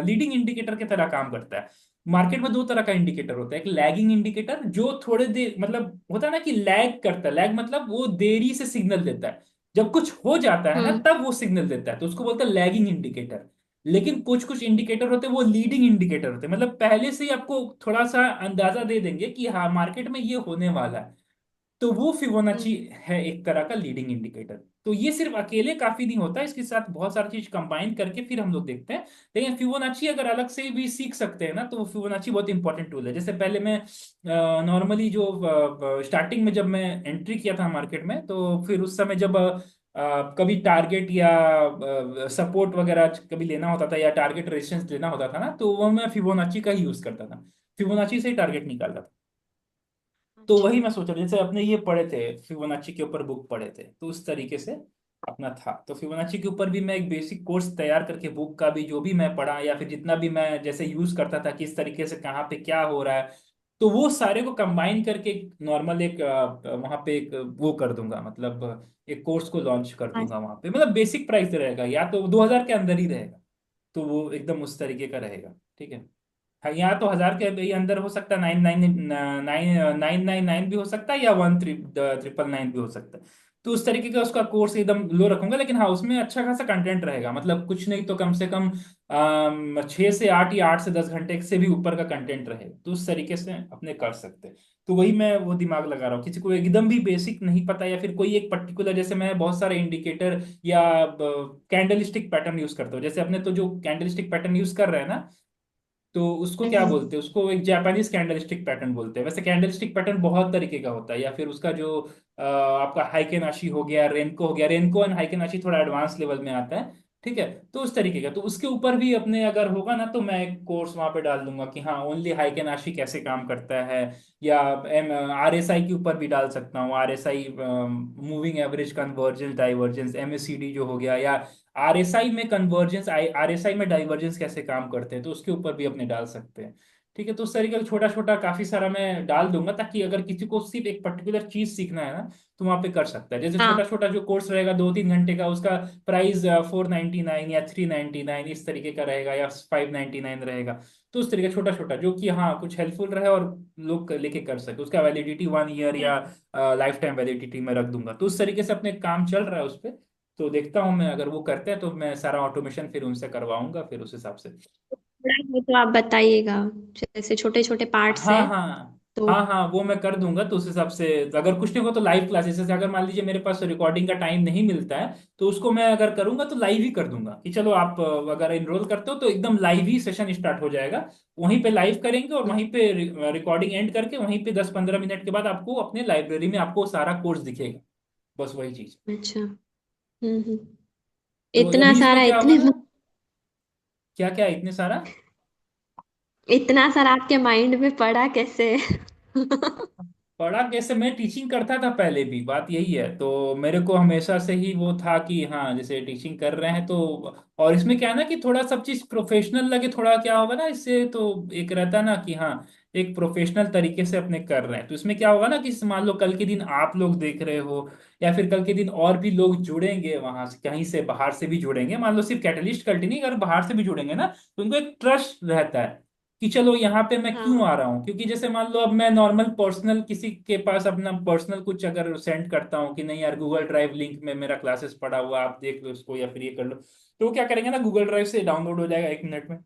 A: लीडिंग इंडिकेटर की तरह काम करता है। मार्केट में दो तरह का इंडिकेटर होता है, एक लैगिंग इंडिकेटर जो थोड़े देर मतलब होता है ना कि लैग करता है, लैग मतलब वो देरी से सिग्नल देता है, जब कुछ हो जाता है ना
C: हम्म।
A: तब वो सिग्नल देता है, तो उसको बोलते हैं लैगिंग इंडिकेटर। लेकिन कुछ कुछ इंडिकेटर होते हैं वो लीडिंग इंडिकेटर होते हैं, मतलब पहले से ही आपको थोड़ा सा अंदाजा दे देंगे कि हाँ मार्केट में ये होने वाला है। तो वो फिबोनाची
C: हम्म।
A: है एक तरह का लीडिंग इंडिकेटर। तो ये सिर्फ अकेले काफी नहीं होता, इसके साथ बहुत सारी चीज कंबाइन करके फिर हम लोग देखते हैं। लेकिन फिबोनाची अगर अलग से भी सीख सकते हैं ना, तो वो फिबोनाची बहुत इंपॉर्टेंट टूल है। जैसे पहले मैं नॉर्मली जो स्टार्टिंग में जब मैं एंट्री किया था मार्केट में, तो फिर उस समय जब कभी टारगेट या सपोर्ट वगैरह कभी लेना होता था या टारगेट रेजिस्टेंस लेना होता था ना, तो वो मैं फिबोनाची का ही यूज करता था। फिबोनाची से ही टारगेट निकालता था। तो
C: अच्छा।
A: वही मैं सोच रहा जैसे अपने ये पढ़े थे फिबोनाची के ऊपर बुक पढ़े थे, तो उस तरीके से अपना था। तो फिबोनाची के ऊपर भी मैं एक बेसिक कोर्स तैयार करके बुक का भी जो भी मैं पढ़ा या फिर जितना भी मैं जैसे यूज करता था किस तरीके से कहाँ पे क्या हो रहा है, तो वो सारे को कंबाइन करके नॉर्मल एक वहाँ पे एक वो कर दूंगा, मतलब एक कोर्स को लॉन्च कर दूंगा वहाँ पे। मतलब बेसिक प्राइस रहेगा या तो 2000 के अंदर ही रहेगा, तो वो एकदम उस तरीके का रहेगा। ठीक है। हाँ, यहाँ तो 1000 के भी अंदर हो सकता है, 999 भी हो सकता है, या 1999 भी हो सकता है। तो उस तरीके का उसका कोर्स एकदम लो रखूंगा, लेकिन हाँ उसमें अच्छा खासा कंटेंट रहेगा, मतलब कुछ नहीं तो कम से कम 6 से 8 या 8 से 10 घंटे से भी ऊपर का कंटेंट रहेगा। तो उस तरीके से अपने कर सकते हैं। तो वही मैं वो दिमाग लगा रहा हूँ, किसी को एकदम भी बेसिक नहीं पता या फिर कोई एक पर्टिकुलर, जैसे मैं बहुत सारे इंडिकेटर या कैंडलस्टिक पैटर्न यूज करता हूँ। जैसे अपने तो जो कैंडलस्टिक पैटर्न यूज कर रहे हैं ना, तो उसको क्या
C: हम्म।
A: बोलते हैं, उसको एक जापानीज कैंडलस्टिक पैटर्न बोलते हैं। वैसे कैंडलस्टिक पैटर्न बहुत तरीके का होता है, या फिर उसका जो आपका हाइकेनाशी हो गया, रेनको हो गया, रेनको एंड हाइकेनाशी थोड़ा एडवांस लेवल में आता है। ठीक है। तो उस तरीके का, तो उसके ऊपर भी अपने अगर होगा ना, तो मैं एक कोर्स वहां पे डाल दूंगा कि हाँ ओनली हाइकेनाशी कैसे काम करता है। या एम RSI के ऊपर भी डाल सकता हूँ, RSI moving average convergence divergence, MACD जो हो गया, या RSI में कन्वर्जेंस, RSI में डाइवर्जेंस कैसे काम करते हैं, तो उसके ऊपर भी अपने डाल सकते हैं। ठीक है। तो उस तरीके का छोटा छोटा काफी सारा मैं डाल दूंगा, ताकि अगर किसी को सिर्फ एक पर्टिकुलर चीज सीखना है ना, तो वहां पे कर सकता है। जैसे
C: हाँ।
A: छोटा छोटा जो कोर्स रहेगा 2-3 घंटे का, उसका प्राइस 499 या 399 इस तरीके का रहेगा, या 599 रहेगा। तो उस तरीके छोटा छोटा जो कि हाँ कुछ हेल्पफुल रहे और लोग लेके कर सके, उसका वैलिडिटी 1 ईयर या लाइफ टाइम वैलिडिटी में रख दूंगा। तो उस तरीके से अपने काम चल रहा है उस पर। तो देखता हूँ मैं, अगर वो करते हैं तो मैं सारा ऑटोमेशन फिर उनसे करवाऊंगा फिर उस हिसाब से।
C: थोड़ा है तो आप बताइएगा, जैसे छोटे छोटे पार्ट्स
A: हाँ
C: हैं
A: हाँ।
C: तो।
A: हाँ हाँ, वो मैं कर दूंगा। तो उस हिसाब से अगर कुछ नहीं हो तो लाइव क्लासेस, जैसे अगर मान लीजिए मेरे पास रिकॉर्डिंग का टाइम नहीं मिलता है, तो उसको मैं अगर करूंगा तो लाइव ही कर दूंगा कि चलो आप अगर इनरोल करते हो तो एकदम लाइव ही सेशन स्टार्ट हो जाएगा। वहीं पे लाइव करेंगे और वहीं पे रिकॉर्डिंग एंड करके वहीं पे 10-15 मिनट के बाद आपको अपने लाइब्रेरी में आपको सारा कोर्स दिखेगा। बस वही चीज।
C: अच्छा। हम्म।
A: तो
C: इतना
A: अभी इसमें
C: सारा
A: क्या होगा
C: इतने
A: ना, क्या क्या इतने सारा।
C: इतना सारा आपके माइंड में पड़ा कैसे?
A: पढ़ा कैसे, मैं टीचिंग करता था पहले भी, बात यही है। तो मेरे को हमेशा से ही वो था कि हाँ जैसे टीचिंग कर रहे हैं तो, और इसमें क्या है ना कि थोड़ा सब चीज प्रोफेशनल लगे, थोड़ा क्या होगा ना इससे, तो एक रहता है ना कि हाँ एक प्रोफेशनल तरीके से अपने कर रहे हैं। तो इसमें क्या होगा ना कि मान लो कल के दिन आप लोग देख रहे हो, या फिर कल के दिन और भी लोग जुड़ेंगे वहां से, कहीं से बाहर से भी जुड़ेंगे, मान लो सिर्फ कैटलिस्ट कल्टी नहीं, अगर बाहर से भी जुड़ेंगे ना, तो उनको एक ट्रस्ट रहता है कि चलो यहाँ पे मैं क्यों
C: हाँ।
A: आ रहा हूँ। क्योंकि जैसे मान लो अब मैं नॉर्मल पर्सनल किसी के पास अपना पर्सनल कुछ अगर सेंड करता हूँ कि नहीं यार गूगल ड्राइव लिंक में मेरा क्लासेस पड़ा हुआ आप देख लो उसको या फिर ये कर लो, तो वो क्या करेंगे ना, गूगल ड्राइव से डाउनलोड हो जाएगा 1 मिनट में,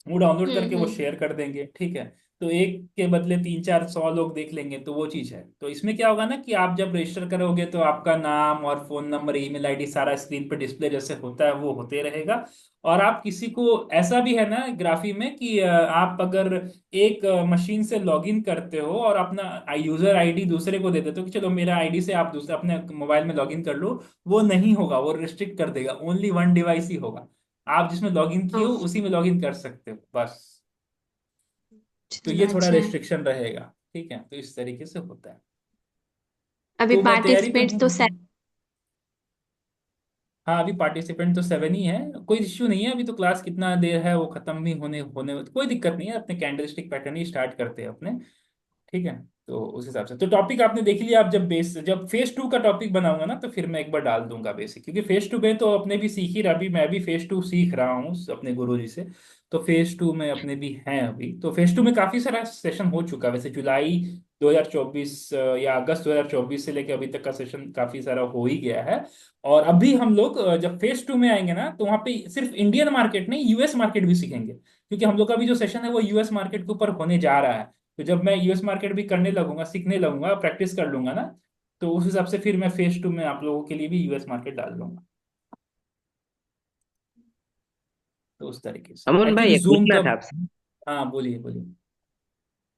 A: वो डाउनलोड करके वो
C: हम्म।
A: शेयर कर देंगे। ठीक है। तो एक के बदले 300-400 लोग देख लेंगे, तो वो चीज है। तो इसमें क्या होगा ना कि आप जब रजिस्टर करोगे तो आपका नाम और फोन नंबर ईमेल आईडी सारा स्क्रीन पे डिस्प्ले जैसे होता है वो होते रहेगा। और आप किसी को, ऐसा भी है ना ग्राफी में कि आप अगर एक मशीन से लॉगिन करते हो और अपना यूजर आईडी दूसरे को दे देते हो कि चलो मेरा आईडी से आप दूसरे अपने मोबाइल में लॉगिन कर लो, वो नहीं होगा, वो रिस्ट्रिक्ट कर देगा, ओनली वन डिवाइस ही होगा। आप जिसमें लॉगिन किए हो
C: हाँ।
A: उसी में लॉगिन कर सकते हो बस। तो
C: चलो
A: ये थोड़ा
C: अच्छा है।
A: रेस्ट्रिक्शन रहेगा। ठीक है। तो इस तरीके से होता है।
C: अभी
A: तो मैं तैयारी पे
C: पार्टिसिपेंट्स
A: हूँ
C: तो
A: अभी। हाँ अभी पार्टिसिपेंट तो 7 ही है, कोई इश्यू नहीं है। अभी तो क्लास कितना देर है वो खत्म भी होने होने, कोई दिक्कत नहीं है। अपने कैंडलस्टिक पैटर्न ही स्टार्ट करते हैं अपने। ठीक है। तो उस हिसाब से तो टॉपिक आपने देख लिया। आप जब फेज 2 का टॉपिक बनाऊंगा ना, तो फिर मैं एक बार डाल दूंगा बेसिक, क्योंकि फेज 2 में तो अपने भी सीख ही रहा, अभी मैं भी फेज 2 सीख रहा हूँ अपने गुरु जी से। तो फेज 2 में अपने भी हैं अभी। तो फेज 2 में काफी सारा सेशन हो चुका है वैसे, जुलाई 2024 या अगस्त 2024 से लेकर अभी तक का सेशन काफी सारा हो ही गया है। और अभी हम लोग जब फेज 2 में आएंगे ना, तो वहाँ पे सिर्फ इंडियन मार्केट नहीं, US मार्केट भी सीखेंगे, क्योंकि हम लोग का भी जो सेशन है वो US मार्केट के ऊपर होने जा रहा है। तो जब मैं यूएस मार्केट भी करने लगूंगा, सीखने लगूंगा, प्रैक्टिस कर लूंगा ना, तो उस हिसाब से फिर मैं फेज 2 में आप लोगों के लिए भी यूएस मार्केट डाल दूंगा। तो उस तरीके से आई
B: अमन
A: थिंक
B: भाई, एक
A: जूम
B: पूछना
A: कब।
B: था आपसे।
A: हाँ बोलिए बोलिए।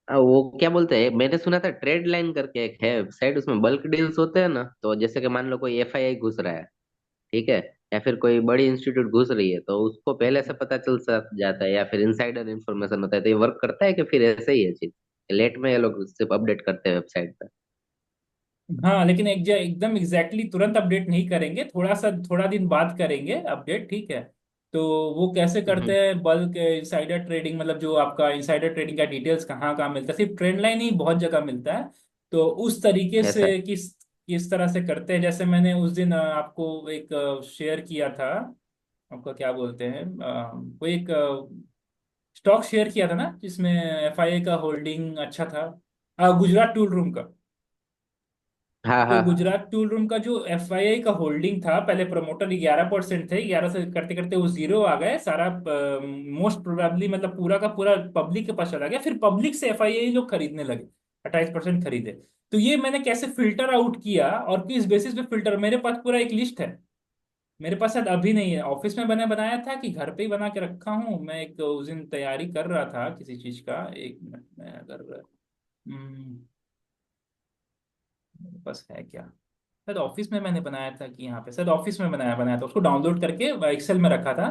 B: वो क्या बोलते हैं, मैंने सुना था ट्रेड लाइन करके एक है वेबसाइट, उसमें बल्क डील्स होते हैं ना, तो जैसे कि मान लो कोई एफआईआई घुस रहा है, ठीक है, या फिर कोई बड़ी इंस्टीट्यूट घुस रही है, तो उसको पहले से पता चल जाता है, या फिर इनसाइडर इन्फॉर्मेशन होता है, तो ये वर्क करता है कि फिर ऐसे ही है चीज, लेट में ये लोग सिर्फ अपडेट करते हैं वेबसाइट पे?
A: हाँ लेकिन एकदम एग्जैक्टली तुरंत अपडेट नहीं करेंगे, थोड़ा सा थोड़ा दिन बाद करेंगे अपडेट, ठीक है। तो वो कैसे
B: हम्म।
A: करते हैं बल्क इंसाइडर ट्रेडिंग, मतलब जो आपका इंसाइडर ट्रेडिंग का डिटेल्स कहाँ कहाँ मिलता है, सिर्फ ट्रेंड लाइन ही बहुत जगह मिलता है। तो उस तरीके
B: ऐसा है।
A: से किस तरह से करते हैं, जैसे मैंने उस दिन आपको एक शेयर किया था, आपका क्या बोलते हैं, वो एक स्टॉक शेयर किया था ना जिसमें एफआईए का होल्डिंग अच्छा था, गुजरात टूल रूम का।
B: हाँ
A: तो
B: हाँ हाँ।
A: गुजरात टूल रूम का जो एफआईआई का होल्डिंग था, पहले प्रमोटर 11% थे, 11 से करते करते वो जीरो आ गए सारा, मोस्ट प्रोबेबली मतलब पूरा का पूरा पब्लिक के पास चला गया, फिर पब्लिक से एफआईआई लोग खरीदने लगे, 28% खरीदे। तो ये मैंने कैसे फिल्टर आउट किया और किस बेसिस पे फिल्टर, मेरे पास पूरा एक लिस्ट है। मेरे पास शायद अभी नहीं है, ऑफिस में मैंने बनाया था कि घर पे ही बना के रखा हूँ, मैं एक उस दिन तैयारी कर रहा था किसी चीज का, एक मिनट में अगर मेरे पास है क्या, शायद ऑफिस में मैंने बनाया था कि यहाँ पे शायद ऑफिस में बनाया बनाया था, उसको डाउनलोड करके एक्सेल में रखा था।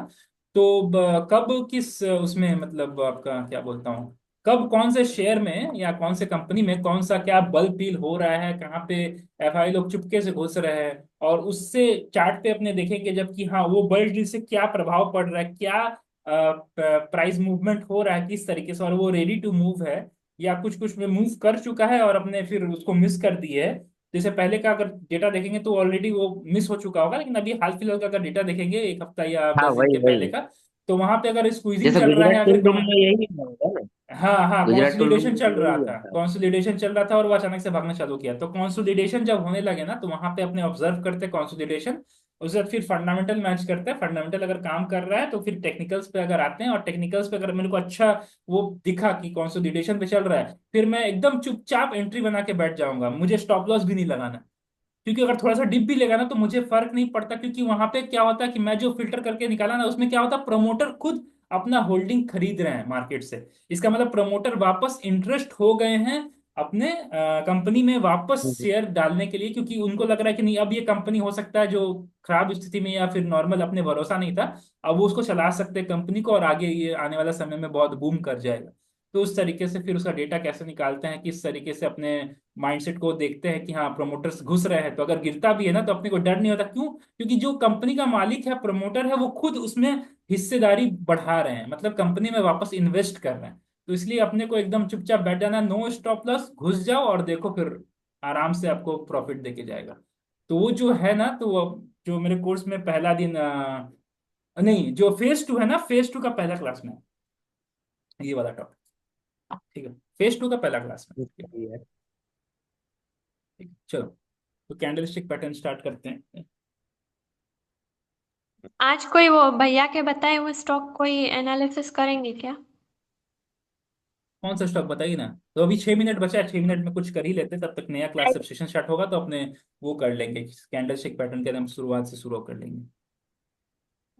A: तो कब किस उसमें मतलब आपका क्या बोलता हूँ, कब कौन से शेयर में या कौन से कंपनी में कौन सा क्या बल्क डील हो रहा है, कहाँ पे एफआई लोग चुपके से घुस रहे हैं, और उससे चार्ट पे अपने देखेंगे जबकि हाँ वो बल्क डील से क्या प्रभाव पड़ रहा है, क्या प्राइस मूवमेंट हो रहा है किस तरीके से, और वो रेडी टू मूव है या कुछ कुछ में मूव कर चुका है और अपने फिर उसको मिस कर दिए है। जैसे पहले का अगर डेटा देखेंगे तो ऑलरेडी वो मिस हो चुका होगा, लेकिन अभी हाल फिलहाल का अगर डेटा देखेंगे एक हफ्ता या
B: हाँ
A: 10 दिन
B: वही
A: के पहले
B: वही।
A: का, तो वहां पे अगर स्क्वीजिंग
B: जैसे
A: चल रहा है
B: गुजरात
A: अगर
B: टूल रूम में यही होगा ना?
A: हाँ हाँ
B: गुजरात टूल रूम
A: कॉन्सोलिडेशन
B: में
A: चल
B: तो
A: रहा
B: यही
A: था,
B: होता है।
A: कॉन्सोलिडेशन चल रहा था और वो अचानक से भागना चालू किया, तो कॉन्सोलिडेशन जब होने लगे ना तो वहां पे अपने ऑब्जर्व करते कॉन्सोलिडेशन, उसके बाद फिर फंडामेंटल मैच करते हैं, फंडामेंटल अगर काम कर रहा है तो फिर टेक्निकल्स पे अगर आते हैं, और टेक्निकल्स पे अगर मेरे को अच्छा वो दिखा कि कॉन्सोलिडेशन पे चल रहा है, फिर मैं एकदम चुपचाप एंट्री बना के बैठ जाऊंगा, मुझे स्टॉप लॉस भी नहीं लगाना। क्योंकि अगर थोड़ा सा डिप भी लेगा ना तो मुझे फर्क नहीं पड़ता, क्योंकि वहां पे क्या होता है कि मैं जो फिल्टर करके निकाला ना उसमें क्या होता है, प्रमोटर खुद अपना होल्डिंग खरीद रहे हैं मार्केट से। इसका मतलब प्रमोटर वापस इंटरेस्ट हो गए हैं अपने कंपनी में वापस
B: हम्म।
A: शेयर डालने के लिए, क्योंकि उनको लग रहा है कि नहीं अब ये कंपनी हो सकता है जो खराब स्थिति में या फिर नॉर्मल अपने भरोसा नहीं था, अब वो उसको चला सकते हैं कंपनी को, और आगे ये आने वाला समय में बहुत बूम कर जाएगा। तो उस तरीके से फिर उसका डेटा कैसे निकालते हैं, किस तरीके से अपने माइंडसेट को देखते हैं कि हाँ प्रमोटर्स घुस रहे हैं, तो अगर गिरता भी है ना तो अपने को डर नहीं होता, क्यों, क्योंकि जो कंपनी का मालिक है प्रमोटर है वो खुद उसमें हिस्सेदारी बढ़ा रहे हैं, मतलब कंपनी में वापस इन्वेस्ट कर रहे हैं। तो इसलिए अपने को एकदम चुपचाप बैठ जाना, नो स्टॉप लॉस, घुस जाओ और देखो फिर आराम से आपको प्रॉफिट देके जाएगा। तो वो जो है ना, तो वो जो मेरे कोर्स में पहला दिन नहीं, जो फेज 2 है ना, फेज 2 का पहला क्लास में है ये वाला टॉपिक, ठीक है, फेज 2 का पहला क्लास में, ठीक है।
B: सही है।
A: ठीक है, चलो, तो कैंडल स्टिक पैटर्न स्टार्ट करते हैं।
C: आज कोई वो भैया के बताए हुए स्टॉक कोई एनालिसिस करेंगे क्या?
A: कौन सा स्टॉक बताइए ना। तो अभी 6 मिनट बचा है, 6 मिनट में कुछ कर ही लेते हैं, तब तक नया क्लास जब सेशन स्टार्ट होगा तो अपने वो कर लेंगे, कैंडल स्टिक पैटर्न के हम शुरुआत से शुरू कर लेंगे।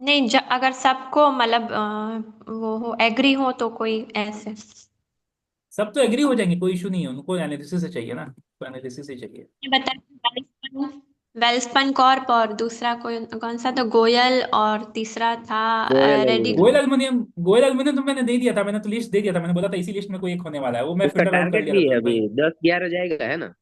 C: नहीं, अगर सबको मतलब वो हो एग्री हो तो कोई ऐसे।
A: सब तो एग्री हो जाएंगे, कोई इशू नहीं है, उनको एनालिसिस से चाहिए ना, तो एनालिसिस ही चाहिए।
C: ये बताए वेलस्पन, वेलस्पन कॉर्प, और दूसरा कोई कौन सा था, गोयल, और तीसरा था
B: गोयल
C: रेडिक।
A: Goyal
B: aluminium.
A: Aluminium, Goyal aluminium तो मैंने दे दिया था, मैंने तो लिस्ट दे दिया था, मैंने बोला था इसी लिस्ट में कोई एक होने वाला है, वो मैं
B: उसका
A: फिल्टर आउट कर
B: टारगेट
A: लिया था
B: भी है
A: तुरंत
B: अभी,
A: भाई।
B: 10-11 जाएगा है ना?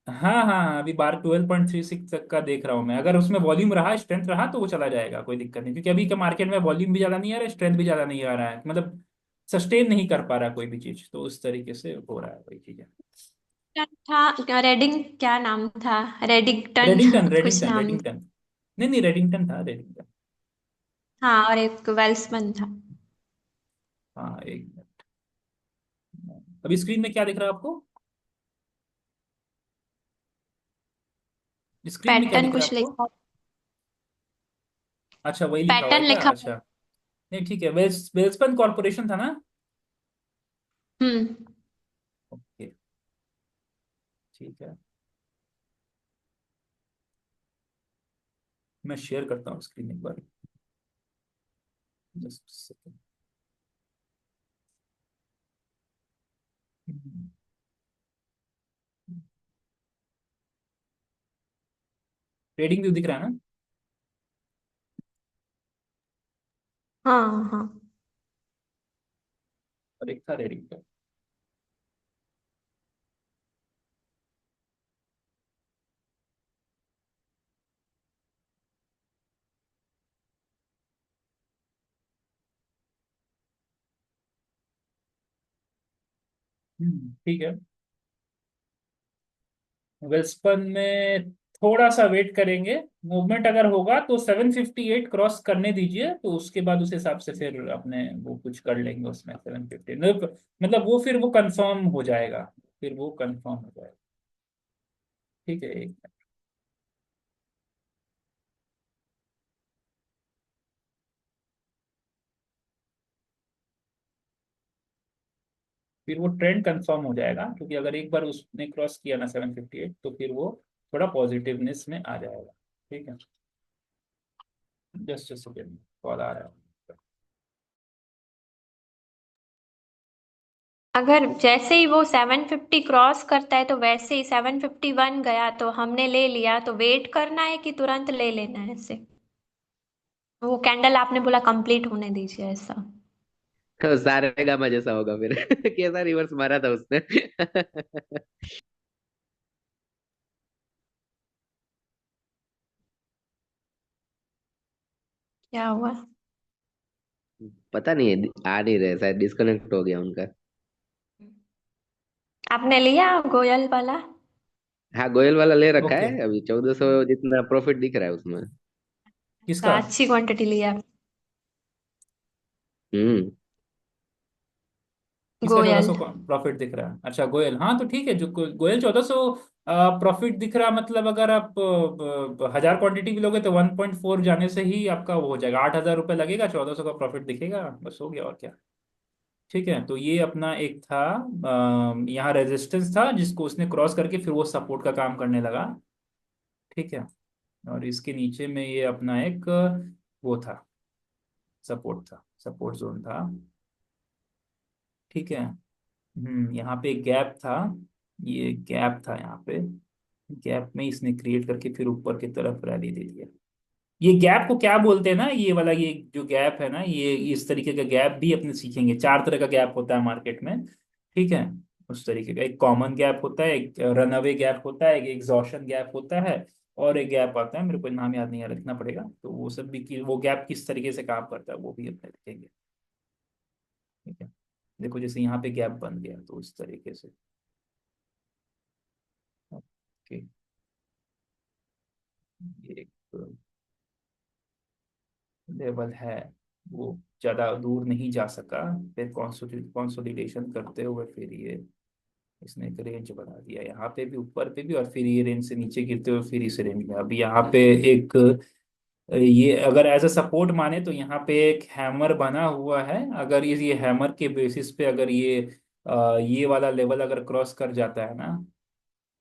A: हाँ हाँ हाँ, अभी बार 12.36 तक का देख रहा हूँ मैं, अगर उसमें वॉल्यूम रहा, स्ट्रेंथ रहा तो वो चला जाएगा, कोई दिक्कत नहीं, क्योंकि अभी का मार्केट में वॉल्यूम भी ज्यादा नहीं आ रहा है, स्ट्रेंथ भी ज्यादा नहीं आ रहा है, मतलब सस्टेन नहीं कर पा रहा कोई भी चीज, तो उस तरीके से हो रहा है वही चीज है।
C: था रेडिंग, क्या नाम था, रेडिंगटन
A: रेडिंगटन
C: कुछ
A: रेडिंगटन
C: नाम।
A: रेडिंगटन, नहीं नहीं रेडिंगटन था, रेडिंगटन।
C: हाँ, और एक वेल्सपन था।
A: हाँ एक मिनट, अभी स्क्रीन में क्या दिख रहा है आपको, स्क्रीन में क्या
C: पैटर्न
A: दिख रहा है
C: कुछ
A: आपको।
C: लिखा,
A: अच्छा वही लिखा हुआ है
C: पैटर्न
A: क्या,
C: लिखा।
A: अच्छा। नहीं ठीक है, वेल्सपन कॉर्पोरेशन था ना।
C: हम्म।
A: ठीक है, मैं शेयर करता हूँ स्क्रीन एक बार, जस्ट सेकंड। ट्रेडिंग व्यू दिख रहा है ना?
C: हाँ हाँ।
A: और एक था रेडिंग का। ठीक है। वेल्सपन में थोड़ा सा वेट करेंगे, मूवमेंट अगर होगा तो 758 क्रॉस करने दीजिए, तो उसके बाद उस हिसाब से फिर अपने वो कुछ कर लेंगे उसमें 750, मतलब वो फिर वो कंफर्म हो जाएगा, फिर वो कंफर्म हो जाएगा। ठीक है, एक फिर वो ट्रेंड कंफर्म हो जाएगा, क्योंकि अगर एक बार उसने क्रॉस किया ना 758, तो फिर वो थोड़ा पॉजिटिवनेस में आ जाएगा। ठीक है, जस्ट सेकेंड, कॉल आ रहा है।
C: अगर जैसे ही वो 750 क्रॉस करता है तो वैसे ही 751 गया तो हमने ले लिया, तो वेट करना है कि तुरंत ले लेना है ऐसे? वो कैंडल आपने बोला कंप्लीट होने दीजिए ऐसा?
B: तो सारे गामा जैसा होगा फिर। कैसा रिवर्स मारा था उसने।
C: क्या हुआ?
B: पता नहीं, आ नहीं रहे, शायद डिस्कनेक्ट हो गया उनका।
C: आपने लिया गोयल वाला?
B: हाँ, गोयल वाला ले रखा
A: ओके,
B: है, अभी 1400 जितना प्रॉफिट दिख रहा है उसमें।
C: तो
A: किसका?
C: अच्छी क्वांटिटी लिया?
B: हम्म।
A: किसका चौदह
C: गोयल।
A: सौ प्रॉफिट दिख रहा है? अच्छा, गोयल, हाँ तो ठीक है, जो गोयल 1400 प्रॉफिट दिख रहा, मतलब अगर आप 1000 क्वांटिटी भी लोगे तो 1.4 जाने से ही आपका वो हो जाएगा, 8000 रुपये लगेगा, 1400 का प्रॉफिट दिखेगा, बस हो गया और क्या। ठीक है, तो ये अपना एक था, यहाँ रेजिस्टेंस था जिसको उसने क्रॉस करके फिर वो सपोर्ट का काम करने लगा। ठीक है, और इसके नीचे में ये अपना एक वो था, सपोर्ट था, सपोर्ट जोन था। ठीक है। यहाँ पे एक गैप था, ये गैप था यहाँ पे, गैप में इसने क्रिएट करके फिर ऊपर की तरफ रैली दे दिया। ये गैप को क्या बोलते हैं ना, ये वाला, ये जो गैप है ना, ये इस तरीके का गैप भी अपने सीखेंगे, 4 तरह का गैप होता है मार्केट में। ठीक है, उस तरीके का एक कॉमन गैप होता है, एक रनअवे गैप होता है, एक एग्जॉशन गैप होता है, और एक गैप आता है, मेरे को नाम याद नहीं है, लिखना पड़ेगा, तो वो सब भी वो गैप किस तरीके से काम करता है वो भी अपने लिखेंगे। ठीक है, देखो जैसे यहाँ पे गैप बन गया तो इस तरीके से। ओके, ये एक लेवल है, वो ज्यादा दूर नहीं जा सका, फिर कंसोलिडेशन करते हुए फिर ये इसने एक रेंज बना दिया, यहाँ पे भी, ऊपर पे भी, और फिर ये रेंज से नीचे गिरते हुए फिर इस रेंज में, अभी यहाँ पे एक, ये अगर एज अ सपोर्ट माने तो यहाँ पे एक हैमर बना हुआ है, अगर ये हैमर के बेसिस पे अगर ये वाला लेवल अगर क्रॉस कर जाता है ना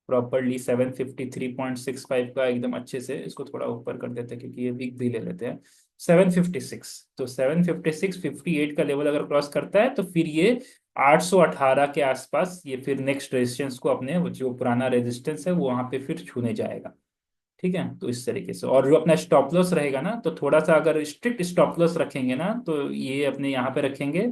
A: प्रॉपरली, 753.65 का एकदम अच्छे से, इसको थोड़ा ऊपर कर देते हैं क्योंकि ये वीक भी ले लेते हैं, 756, तो 756.58 का लेवल अगर क्रॉस करता है तो फिर ये 818 के आसपास ये फिर नेक्स्ट रेजिस्टेंस को, अपने जो पुराना रेजिस्टेंस है वो वहां पे फिर छूने जाएगा। ठीक है, तो इस तरीके से, और जो अपना स्टॉप लॉस रहेगा ना, तो थोड़ा सा अगर स्ट्रिक्ट स्टॉप लॉस रखेंगे ना तो ये अपने यहाँ पे रखेंगे।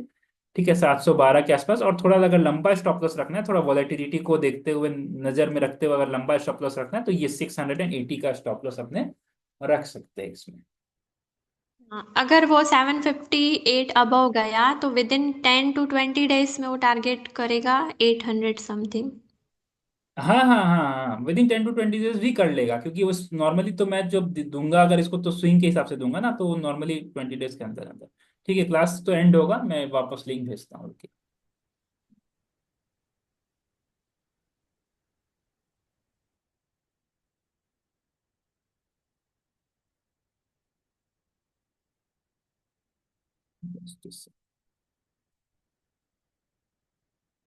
A: ठीक है, 712 के आसपास, और थोड़ा अगर लंबा स्टॉप लॉस रखना है, थोड़ा वॉलेटिलिटी को देखते हुए, नजर में रखते हुए अगर लंबा स्टॉप लॉस रखना है, तो ये 680 का स्टॉप लॉस अपने रख सकते हैं इसमें।
C: हाँ, अगर वो 758 अबव गया तो विद इन 10 to 20 डेज में वो टारगेट करेगा 800 समथिंग?
A: हाँ हाँ हाँ हाँ, विद इन 10 to 20 डेज भी कर लेगा, क्योंकि उस नॉर्मली तो मैं जब दूंगा अगर इसको तो स्विंग के हिसाब से दूंगा ना, तो नॉर्मली 20 डेज के अंदर अंदर। ठीक है, क्लास तो एंड होगा, मैं वापस लिंक भेजता हूँ। ओके।